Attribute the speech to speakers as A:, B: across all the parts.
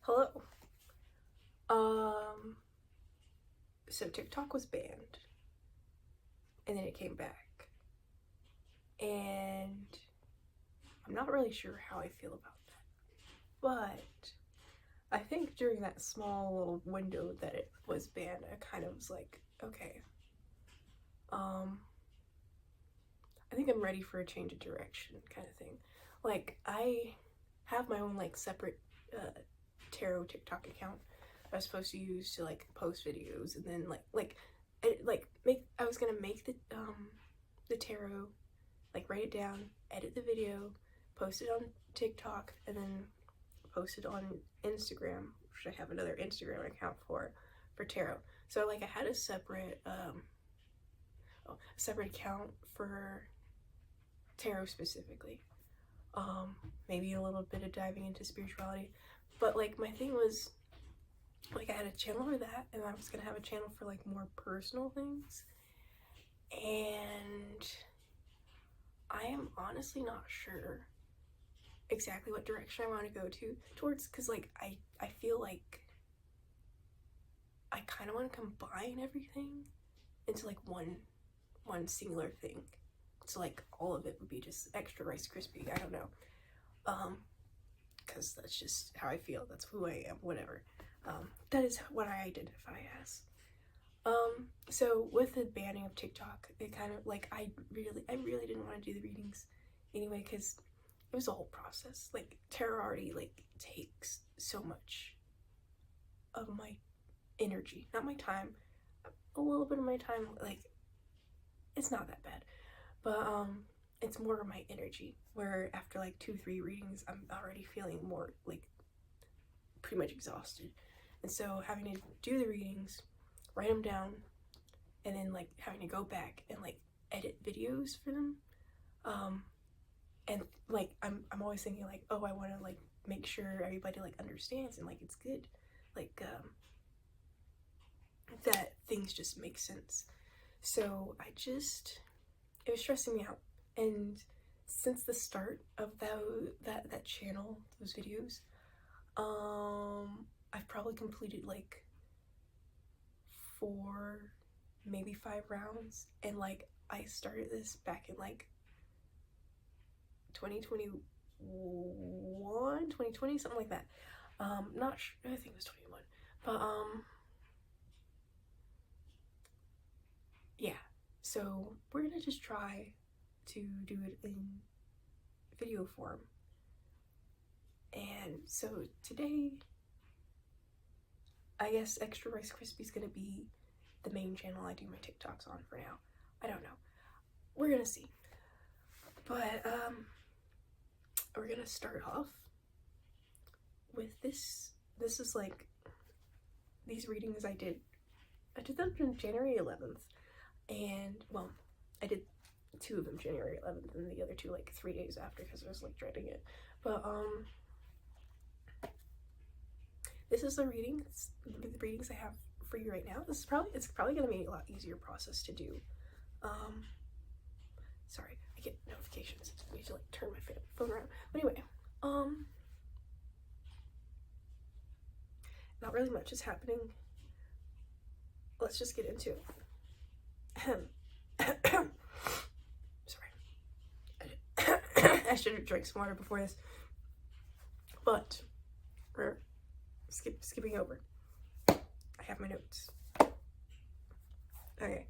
A: Hello. Um, so TikTok was banned and then it came back. And I'm not really sure how I feel about that. But I think during that small little window that it was banned, I kind of was like, okay, um, I think I'm ready for a change of direction kind of thing. Like, I have my own like separate tarot TikTok account I was supposed to use to like post videos, and then I was gonna make the tarot, like write it down, edit the video, post it on TikTok, and then post it on Instagram, which I have another Instagram account for tarot. So like I had a separate account for tarot specifically. Maybe a little bit of diving into spirituality, but like my thing was like I had a channel for that, and I was gonna have a channel for like more personal things, and I am honestly not sure exactly what direction I want to go towards, because like I feel like I kind of want to combine everything into like one singular thing. So like all of it would be just extra Rice Krispie. I don't know. Because that's just how I feel. That's who I am. Whatever. That is what I identify as. So with the banning of TikTok, it kind of like I really didn't want to do the readings anyway, because it was a whole process. Like tarot already like takes so much of my energy, not my time, a little bit of my time. Like it's not that bad, but it's more of my energy, where after like 2-3 readings I'm already feeling more like pretty much exhausted. And so having to do the readings, write them down, and then like having to go back and like edit videos for them, and like I'm always thinking like, oh, I want to like make sure everybody like understands and like it's good, like that things just make sense. So it was stressing me out. And since the start of that channel, those videos, I've probably completed like 4, maybe 5 rounds, and like I started this back in like 2021, 2020, something like that. Not sure, I think it was 21. But yeah. So we're gonna just try to do it in video form. And so today, I guess Extra Rice Krispie is gonna be the main channel I do my TikToks on for now. I don't know. We're gonna see. But we're gonna start off with this. This is like these readings I did them on January 11th, and well, I did 2 of them January 11th, and the other 2 like 3 days after, because I was like dreading it. But this is the readings I have for you right now. It's probably gonna be a lot easier process to do. Sorry, I get notifications. I need to like turn my phone around. But anyway, not really much is happening. Let's just get into it. Sorry. I should have drank some water before this. But we're skipping over. I have my notes. Okay.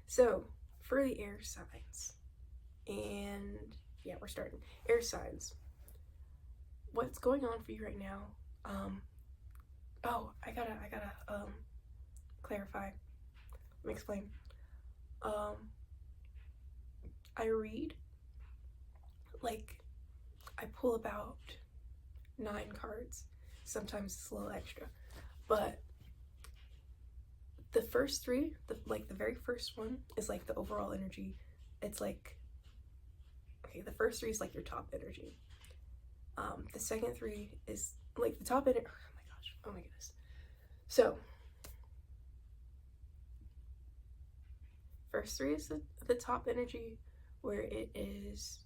A: So for the air signs, and yeah, we're starting. Air signs. What's going on for you right now? Oh, I gotta clarify. Let me explain. I read, like, I pull about 9 cards. Sometimes it's a little extra, but the first 3, the very first one is like the overall energy. It's like, okay, the first 3 is like your top energy. The second 3 is like the top energy. Oh my goodness. So first 3 is the top energy, where it is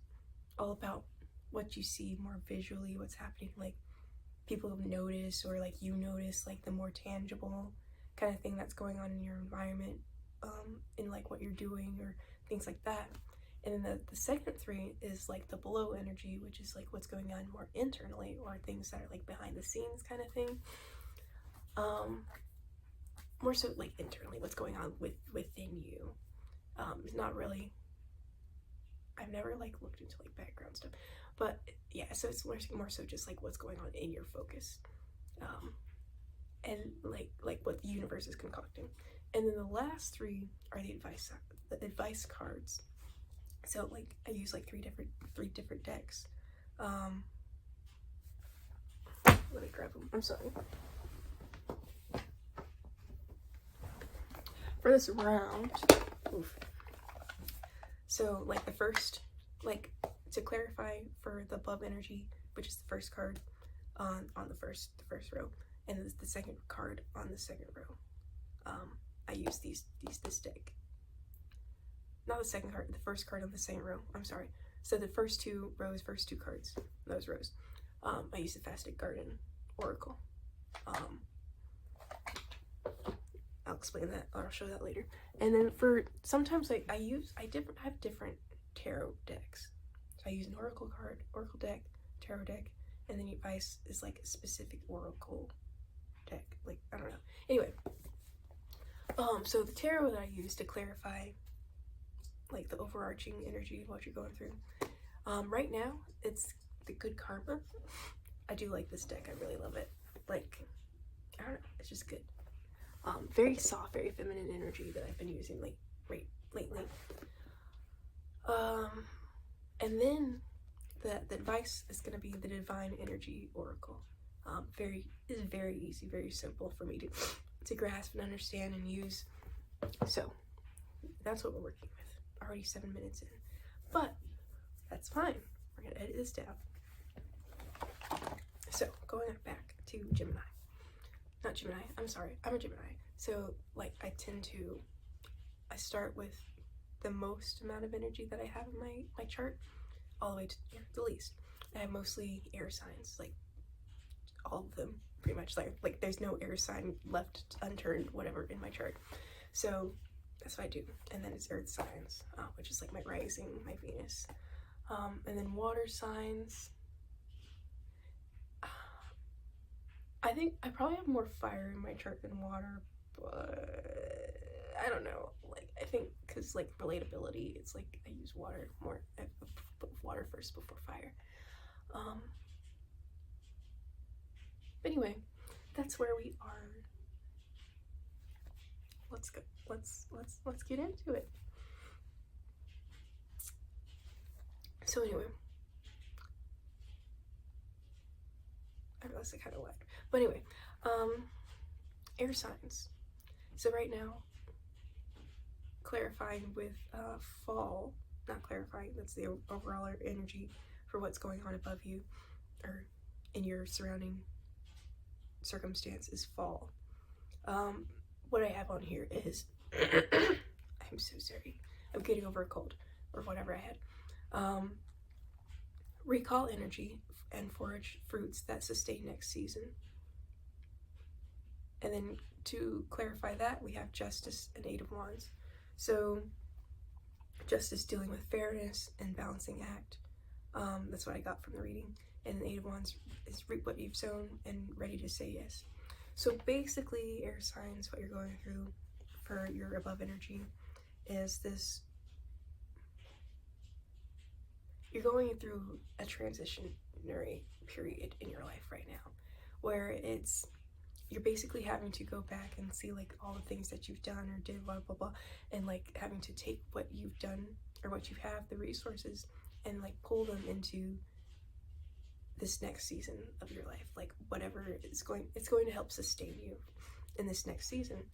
A: all about what you see more visually, what's happening. Like people notice, or like you notice like the more tangible kind of thing that's going on in your environment, in like what you're doing or things like that. And then the second three is like the below energy, which is like what's going on more internally, or things that are like behind the scenes kind of thing. More so like internally, what's going on within you. It's not really, I've never like looked into like background stuff, but yeah, so it's more so just like what's going on in your focus, and like what the universe is concocting. And then the last three are the advice cards. So like I use like three different decks. Let me grab them. I'm sorry. For this round, oof. So like the first, like to clarify for the above energy, which is the first card on the first row, and the second card on the second row. I use this deck. Not the second card, the first card on the second row. I'm sorry. So the first two rows, first two cards, those rows. I use the Fastic Garden Oracle. I'll explain that, or I'll show that later. And then for sometimes like I have different tarot decks. So I use an oracle deck, tarot deck, and then advice is like a specific oracle deck. Like I don't know. Anyway, so the tarot that I use to clarify like the overarching energy of what you're going through. Right now it's the Good Karma. I do like this deck. I really love it. Like I don't know, it's just good. Very soft, very feminine energy that I've been using lately. And then the advice is going to be the Divine Energy Oracle. It's very easy, very simple for me to grasp and understand and use. So that's what we're working with. Already 7 minutes in, but that's fine. We're gonna edit this down. So going back to Gemini. Not Gemini, I'm sorry, I'm a Gemini. So like I start with the most amount of energy that I have in my chart, all the way to the least. I have mostly air signs, like all of them pretty much, like there's no air sign left unturned, whatever, in my chart. So that's what I do. And then it's earth signs, which is like my rising, my Venus. And then water signs. I think I probably have more fire in my chart than water, but I don't know. Like I think because like relatability, it's like I use water more. I put water first before fire. But anyway, that's where we are. Let's go. Let's get into it. So anyway, I realized I kind of lagged. But anyway, air signs. So right now, clarifying with fall, not clarifying, that's the overall energy for what's going on above you or in your surrounding circumstance is fall. What I have on here is, I'm so sorry, I'm getting over a cold or whatever I had. Recall energy and forage fruits that sustain next season. And then to clarify that, we have Justice and Eight of Wands. So Justice dealing with fairness and balancing act. That's what I got from the reading. And the Eight of Wands is reap what you've sown and ready to say yes. So basically, air signs, what you're going through for your above energy is this. You're going through a transitionary period in your life right now, where you're basically having to go back and see like all the things that you've done or did, blah blah blah, and like having to take what you've done or what you have, the resources, and like pull them into this next season of your life. Like whatever it's going to help sustain you in this next season.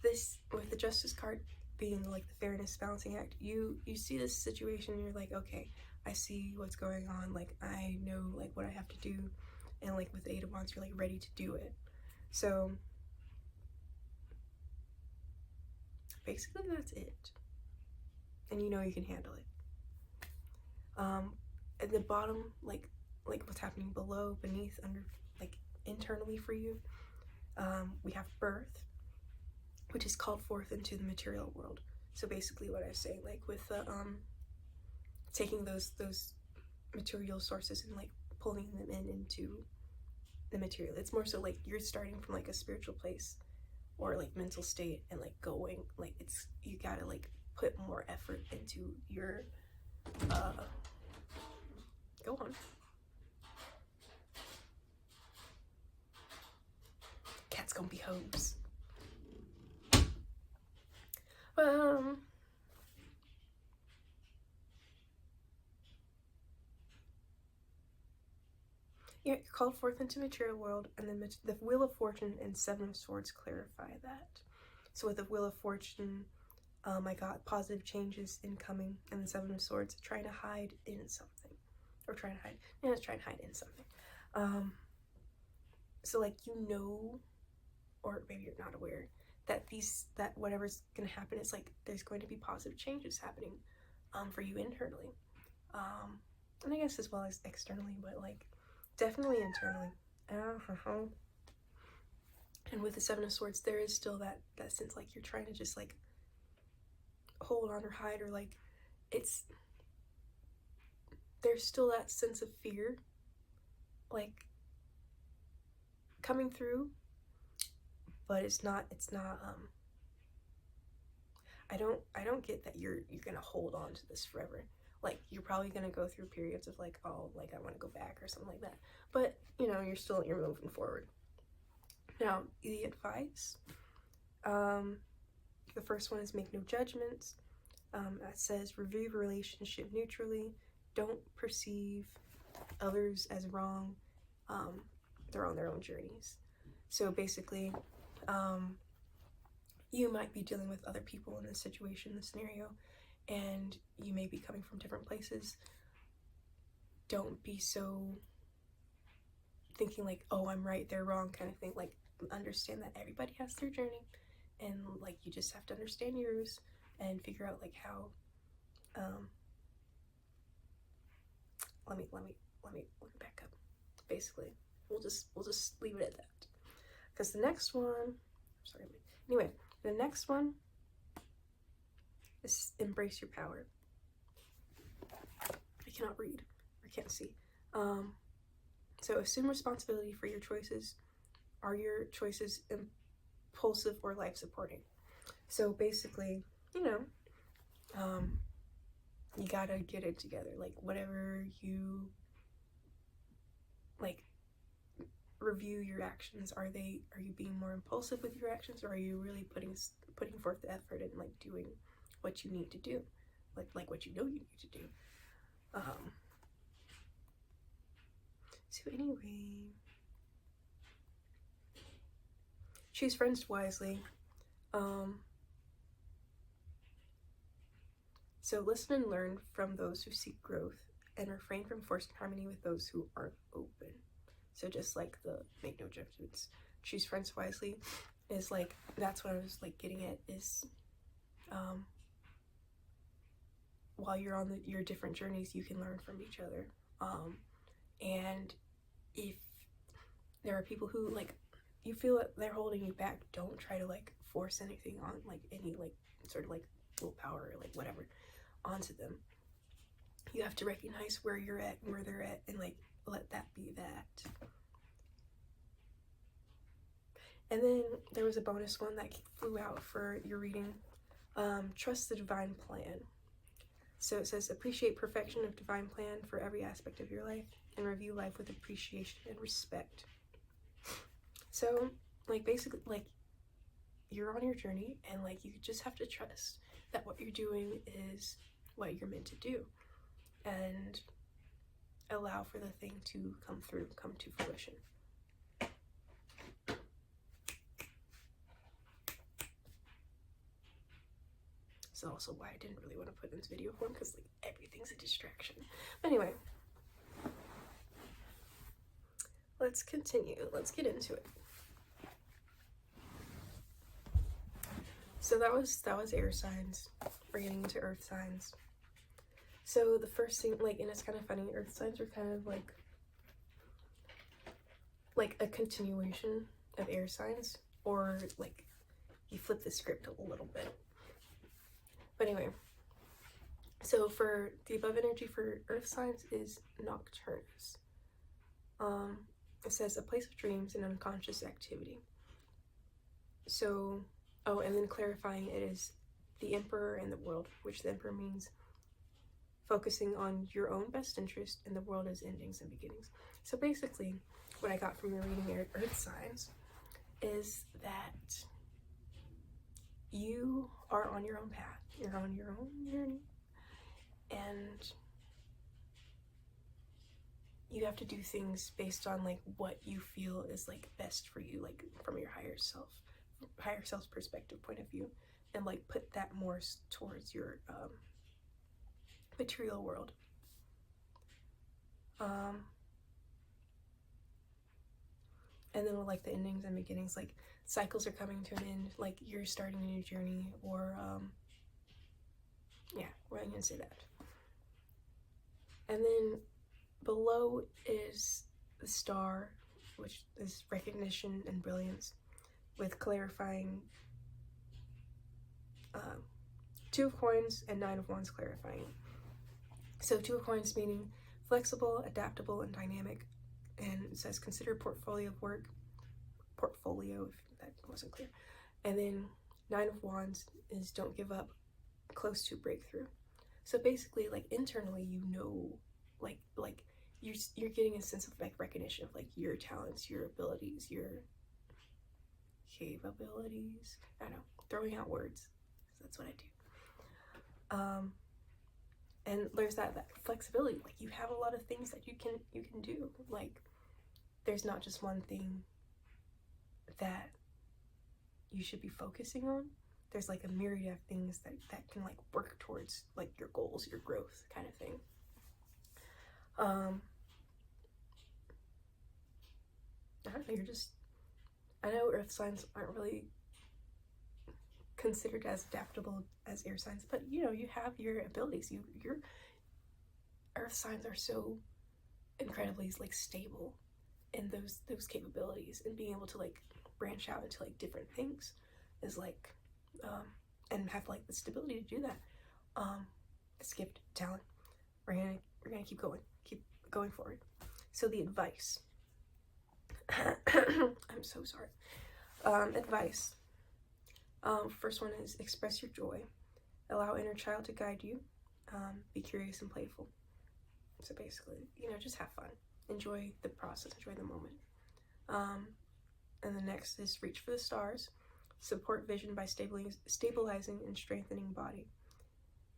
A: This, with the Justice card being like the fairness balancing act, you see this situation and you're like, okay, I see what's going on, like I know like what I have to do, and like with the Eight of Wands you're like ready to do it. So basically that's it, and you know you can handle it. At the bottom, like with what's happening below, beneath, under, like internally for you. We have birth, which is called forth into the material world. So basically what I was saying, like with the taking those material sources and like pulling them into the material. It's more so like you're starting from like a spiritual place or like mental state and like going, like it's, you gotta like put more effort into your go on. Cat's gonna be hoes. Yeah, you're called forth into material world, and then the Wheel of Fortune and Seven of Swords clarify that. So with the Wheel of Fortune, I got positive changes incoming, and the Seven of Swords, trying to hide in something, or trying to hide. Yeah, it's trying to hide in something. So like or maybe you're not aware that whatever's gonna happen is like there's going to be positive changes happening, for you internally, and I guess as well as externally, but like definitely internally. And with the Seven of Swords, there is still that sense like you're trying to just like hold on or hide, or like there's still that sense of fear like coming through, but it's not I don't get that you're gonna hold on to this forever. Like you're probably gonna go through periods of like, oh, like I want to go back or something like that, but you know, you're moving forward. Now the advice, the first one is make no judgments. That says review your relationship neutrally. Don't perceive others as wrong. They're on their own journeys. So basically, you might be dealing with other people in this situation, this scenario, and you may be coming from different places. Don't be so thinking like, oh, I'm right, they're wrong kind of thing. Like, understand that everybody has their journey, and like you just have to understand yours and figure out like how let me look back up. Basically, we'll just leave it at that, because the next one, sorry, anyway, the next one is embrace your power. I cannot read, I can't see. So assume responsibility for your choices. Are your choices impulsive or life supporting? So basically, you know, you gotta get it together. Like whatever you like, review your actions. Are you being more impulsive with your actions, or are you really putting forth the effort and like doing what you need to do, like what you know you need to do. So anyway, choose friends wisely. So listen and learn from those who seek growth, and refrain from forcing harmony with those who aren't open. So just like the make no judgments, choose friends wisely is like, that's what I was like getting at, is while you're on your different journeys, you can learn from each other. And if there are people who like, you feel that they're holding you back, don't try to like force anything on, like any like sort of like willpower or like whatever onto them. You have to recognize where you're at and where they're at, and like let that be that. And then there was a bonus one that flew out for your reading. Trust the divine plan. So it says appreciate perfection of divine plan for every aspect of your life, and review life with appreciation and respect. So like basically, like you're on your journey, and like you just have to trust that what you're doing is what you're meant to do, and allow for the thing to come to fruition. It's also why I didn't really want to put in this video form, because like everything's a distraction. Anyway, let's continue. Let's get into it. So that was air signs. We're getting into earth signs. So the first thing, like, and it's kind of funny, earth signs are kind of like like a continuation of air signs, or like you flip the script a little bit. But anyway, so for the above energy for earth signs is Nocturnus. It says a place of dreams and unconscious activity. So, oh, and then clarifying, it is the Emperor and the world, which the Emperor means focusing on your own best interest, and the world is endings and beginnings. So basically, what I got from the reading earth signs is that you are on your own path, you're on your own journey, and you have to do things based on like what you feel is like best for you, like from your higher self's perspective point of view, and like put that more towards your material world. And then with like the endings and beginnings, like cycles are coming to an end, like you're starting a new journey, or yeah, we're gonna say that. And then below is the star, which is recognition and brilliance, with clarifying 2 of coins and 9 of wands clarifying. So 2 of coins meaning flexible, adaptable, and dynamic, and it says consider portfolio of work, portfolio if that wasn't clear. And then 9 of wands is don't give up, close to breakthrough. So basically, like internally, you know, like you're getting a sense of like recognition of like your talents, your abilities, your capabilities. I don't know, throwing out words. That's what I do. And there's that flexibility. Like you have a lot of things that you can do. Like there's not just one thing that you should be focusing on. There's like a myriad of things that can like work towards like your goals, your growth kind of thing. I don't know, I know earth signs aren't really considered as adaptable as air signs, but you know, you have your abilities. Your earth signs are so incredibly like stable in those capabilities, and being able to like branch out into like different things is like and have like the stability to do that. It's gift, talent. We're gonna keep going forward. So the advice. I'm so sorry. Advice. First one is express your joy. Allow inner child to guide you. Be curious and playful. So basically, you know, just have fun. Enjoy the process. Enjoy the moment. And the next is reach for the stars. Support vision by stabilizing and strengthening body.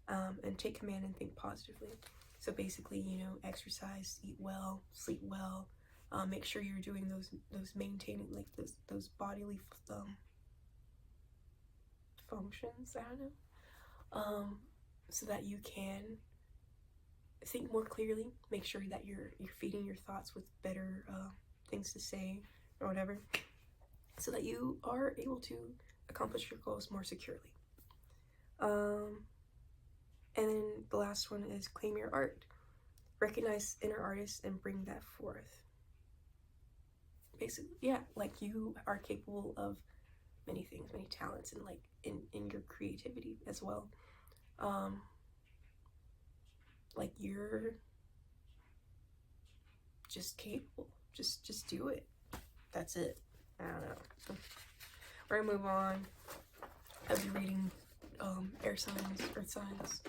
A: And take command and think positively. So basically, you know, exercise, eat well, sleep well. Make sure you're doing those maintaining like those bodily functions. I don't know. So that you can think more clearly. Make sure that you're feeding your thoughts with better things to say or whatever, so that you are able to accomplish your goals more securely. And then the last one is claim your art. Recognize inner artists and bring that forth. Basically, yeah, like you are capable of many things, many talents, and like in your creativity as well. Like you're just capable. Just do it. That's it. I don't know. We're gonna move on. I'll be reading air signs, earth signs,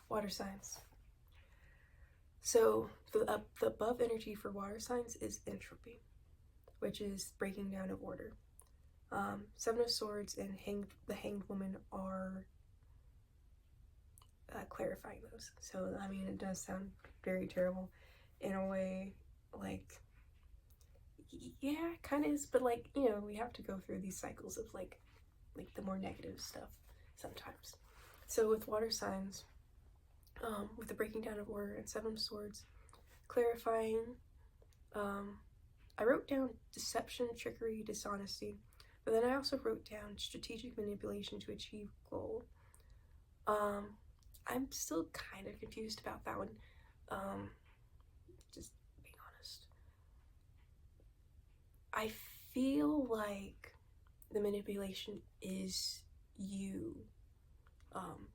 A: water signs. So the above energy for water signs is entropy, which is breaking down of order. 7 of Swords and the Hanged Woman are clarifying those. So I mean, it does sound very terrible in a way. Like, yeah, kind of is, but like, you know, we have to go through these cycles of like the more negative stuff sometimes. So with water signs, with the breaking down of order and 7 of Swords, clarifying, I wrote down deception, trickery, dishonesty, but then I also wrote down strategic manipulation to achieve goal. I'm still kind of confused about that one, just being honest. feel like the manipulation is you,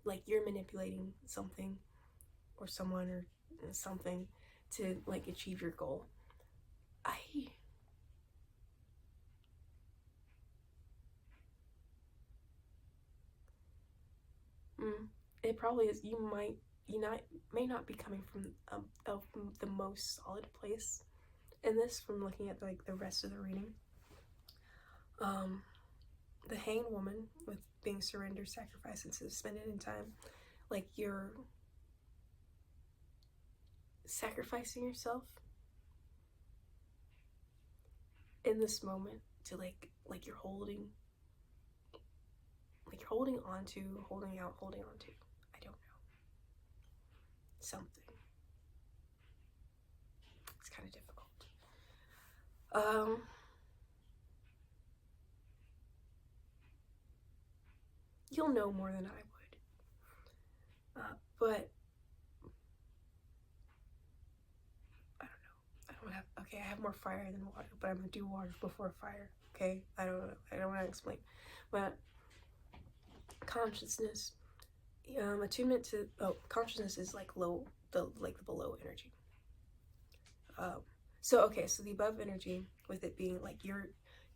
A: like you're manipulating something or someone or something to like achieve your goal. It probably is. May not be coming from the most solid place in this, from looking at like the rest of the reading. The hanged woman, with being surrender, sacrifice, and suspended in time, like you're sacrificing yourself in this moment to like you're holding on to, holding on to, I don't know, something. It's kind of difficult. You'll know more than I would. But I don't know. I have more fire than water, but I'm gonna do water before fire. Okay? I don't want to explain. But consciousness, attunement to, consciousness is like the below energy. So the above energy, with it being like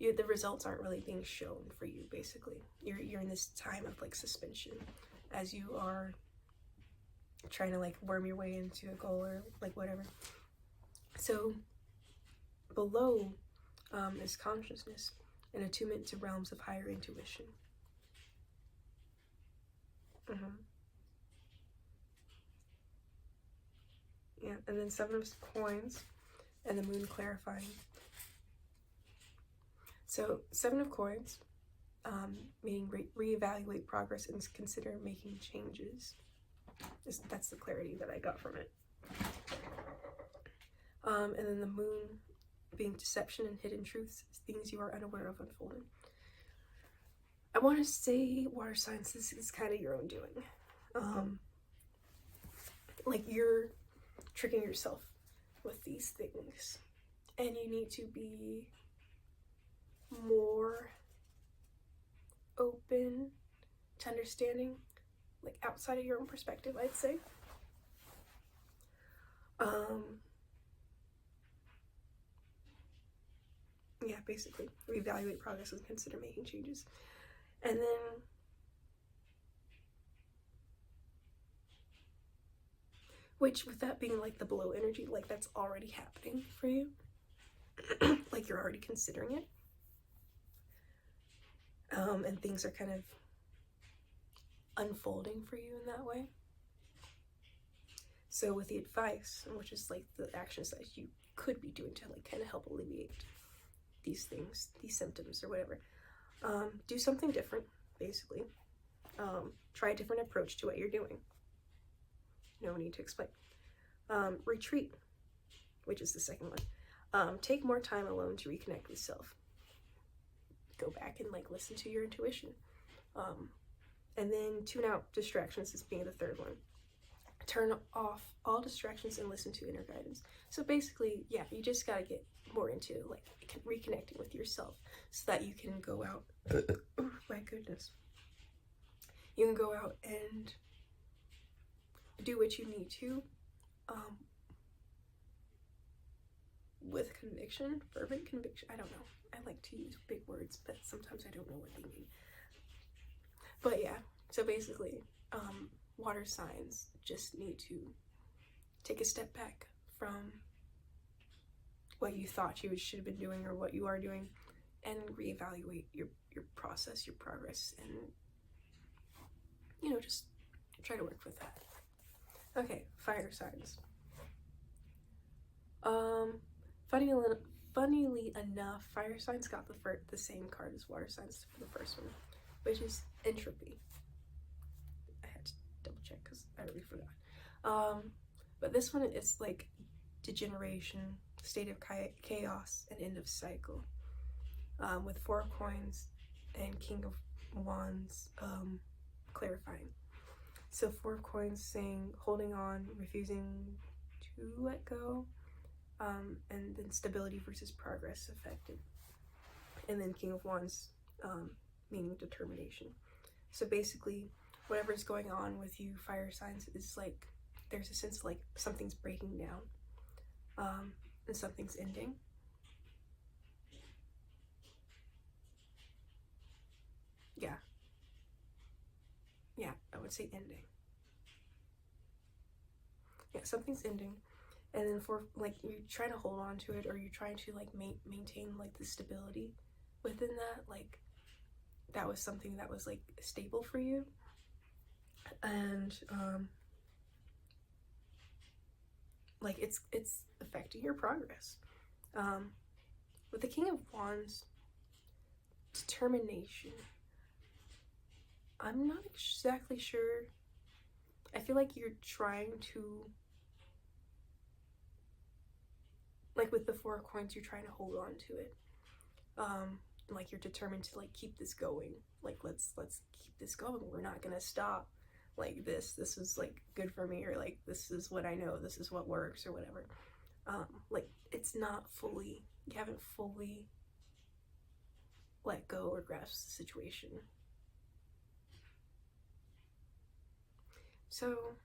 A: the results aren't really being shown for you. Basically, you're in this time of like suspension as you are trying to like worm your way into a goal or like whatever. So below is consciousness and attunement to realms of higher intuition. Yeah, and then 7 of coins and the moon clarifying. So 7 of coins, meaning reevaluate progress and consider making changes. That's the clarity that I got from it. And then the moon being deception and hidden truths, things you are unaware of unfolding. I want to say, water signs, this is kind of your own doing. Like you're tricking yourself with these things, and you need to be more open to understanding, like outside of your own perspective, I'd say. Yeah, basically reevaluate progress and consider making changes. And then which, with that being like the below energy, like that's already happening for you. Like you're already considering it. And things are kind of unfolding for you in that way. So with the advice, which is like the actions that you could be doing to like kind of help alleviate these things, these symptoms or whatever, do something different, basically. Try a different approach to what you're doing. No need to explain. Retreat, which is the second one. Take more time alone to reconnect with self. Go back and like listen to your intuition. And then tune out distractions as being the third one. Turn off all distractions and listen to inner guidance. So basically, yeah, you just gotta get more into like reconnecting with yourself so that you can go out. Oh my goodness. You can go out and do what you need to, with conviction, fervent conviction. I don't know. I like to use big words, but sometimes I don't know what they mean. But yeah, so basically, water signs just need to take a step back from what you thought you should have been doing or what you are doing, and reevaluate your process, your progress, and just try to work with that. Okay, fire signs. Funnily enough, fire signs got the same card as water signs for the first one, which is entropy. I had to double check because I already forgot. But this one is like degeneration, state of chaos, and end of cycle. With 4 of coins and King of Wands, clarifying. So 4 of coins saying holding on, refusing to let go, and then stability versus progress affected. And then King of Wands, meaning determination. So basically, whatever's going on with you fire signs is like, there's a sense of like something's breaking down, and something's ending. Yeah, I would say ending. Yeah, something's ending. And then for like, you're trying to hold on to it, or you're trying to like maintain like the stability within that, like that was something that was like stable for you. And like it's affecting your progress. With the King of Wands, determination, I'm not exactly sure. I feel like you're trying to, like with the Four of Coins, you're trying to hold on to it. Like you're determined to like keep this going. Like let's keep this going. We're not gonna stop. Like this is like good for me, or like this is what I know. This is what works, or whatever. Like it's not fully. You haven't fully let go or grasp the situation. So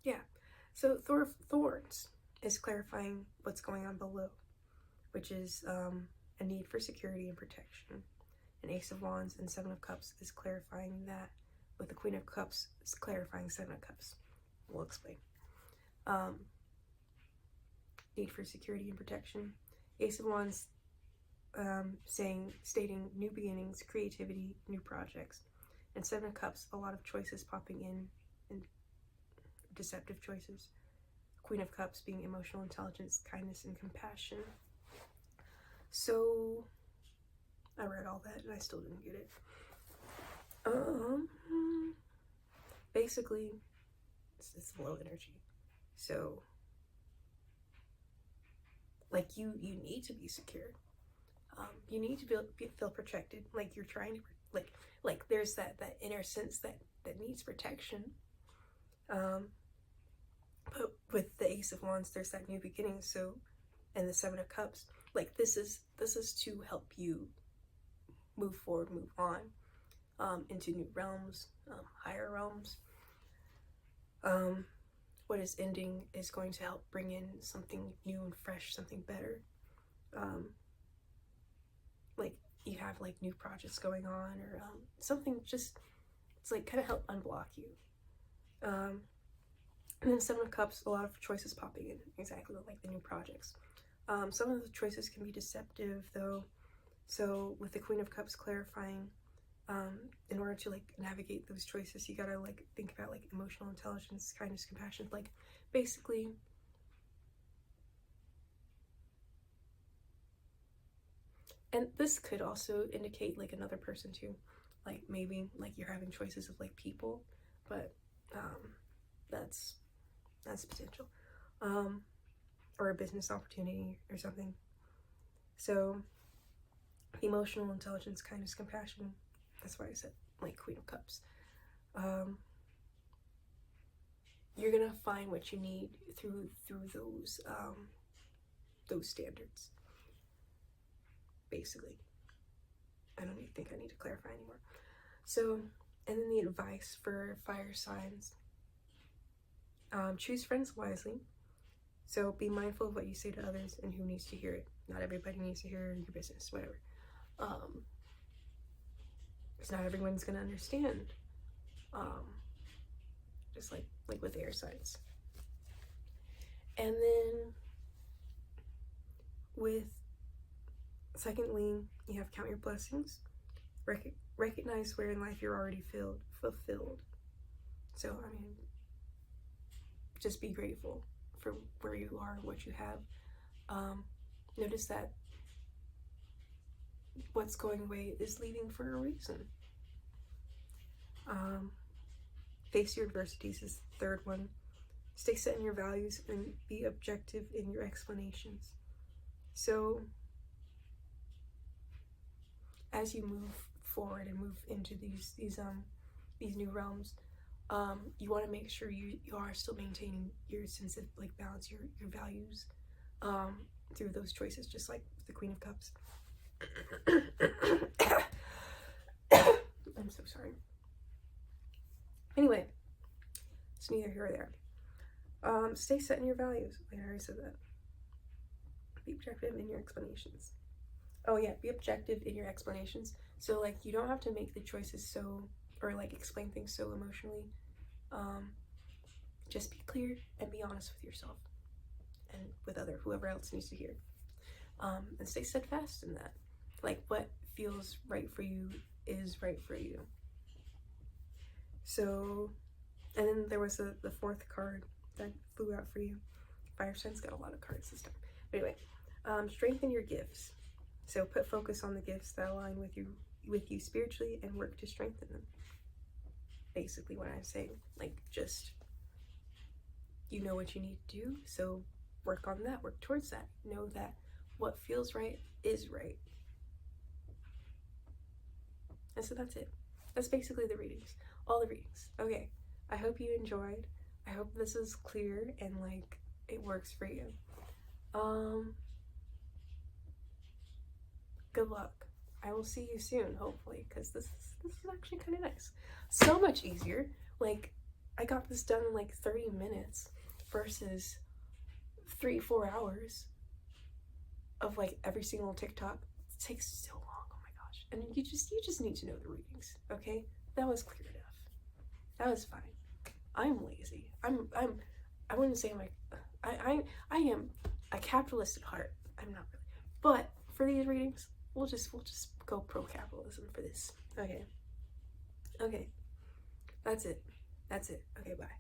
A: yeah, so Thorns is clarifying what's going on below, which is a need for security and protection. And Ace of Wands and Seven of Cups is clarifying that, with the Queen of Cups is clarifying Seven of Cups. We'll explain. Need for security and protection. Ace of Wands stating new beginnings, creativity, new projects. And Seven of Cups, a lot of choices popping in, and deceptive choices. Queen of Cups being emotional intelligence, kindness, and compassion. So I read all that and I still didn't get it. Basically, it's low energy. So like you need to be secure. You need to feel protected. Like you're trying to like there's that inner sense that needs protection. But with the Ace of Wands, there's that new beginning. So, and the Seven of Cups, like this is to help you move forward, move on, into new realms, higher realms. What is ending is going to help bring in something new and fresh, something better. Like you have like new projects going on, or something just, it's like kind of help unblock you. And then Seven of Cups, a lot of choices popping in, exactly like the new projects. Some of the choices can be deceptive though. So with the Queen of Cups clarifying, in order to like navigate those choices, you gotta like think about like emotional intelligence, kindness, compassion, like basically and this could also indicate like another person too, like maybe like you're having choices of like people, but that's potential, or a business opportunity or something. So emotional intelligence, kindness, compassion, that's why I said like Queen of Cups. You're gonna find what you need through those standards, basically. I don't even think I need to clarify anymore. So, and then the advice for fire signs: choose friends wisely. So be mindful of what you say to others and who needs to hear it. Not everybody needs to hear your business, whatever. Because not everyone's gonna understand. Just like with air signs. And then with secondly, you have count your blessings. Recognize where in life you're already fulfilled. So I mean, just be grateful for where you are, what you have. Notice that what's going away is leaving for a reason. Face your adversities is the third one. Stay set in your values and be objective in your explanations. So as you move forward and move into these new realms, You want to make sure you are still maintaining your sense of like balance, your values, through those choices, just like the Queen of Cups. I'm so sorry. Anyway, it's neither here or there. Stay set in your values. I already said that. Be objective in your explanations. Oh yeah, be objective in your explanations. So like you don't have to make the choices so, or like explain things so emotionally. Just be clear and be honest with yourself and with whoever else needs to hear. And stay steadfast in that. Like what feels right for you is right for you. So, and then there was the fourth card that flew out for you. Fire Signs got a lot of cards this time. But anyway, strengthen your gifts. So put focus on the gifts that align with you spiritually and work to strengthen them. Basically what I'm saying, like just, you know what you need to do, so work on that, work towards that. Know that what feels right is right. And so that's it. That's basically the readings. All the readings. Okay. I hope you enjoyed. I hope this is clear and like it works for you. Good luck. I will see you soon, hopefully, because this is actually kind of nice. So much easier. Like, I got this done in like 30 minutes versus 3-4 hours of like every single TikTok. It takes so long. Oh my gosh. And you just need to know the readings, okay? That was clear enough. That was fine. I'm lazy. I wouldn't say I am a capitalist at heart. I'm not really. But for these readings, we'll just go pro-capitalism for this. Okay. That's it. Okay, bye.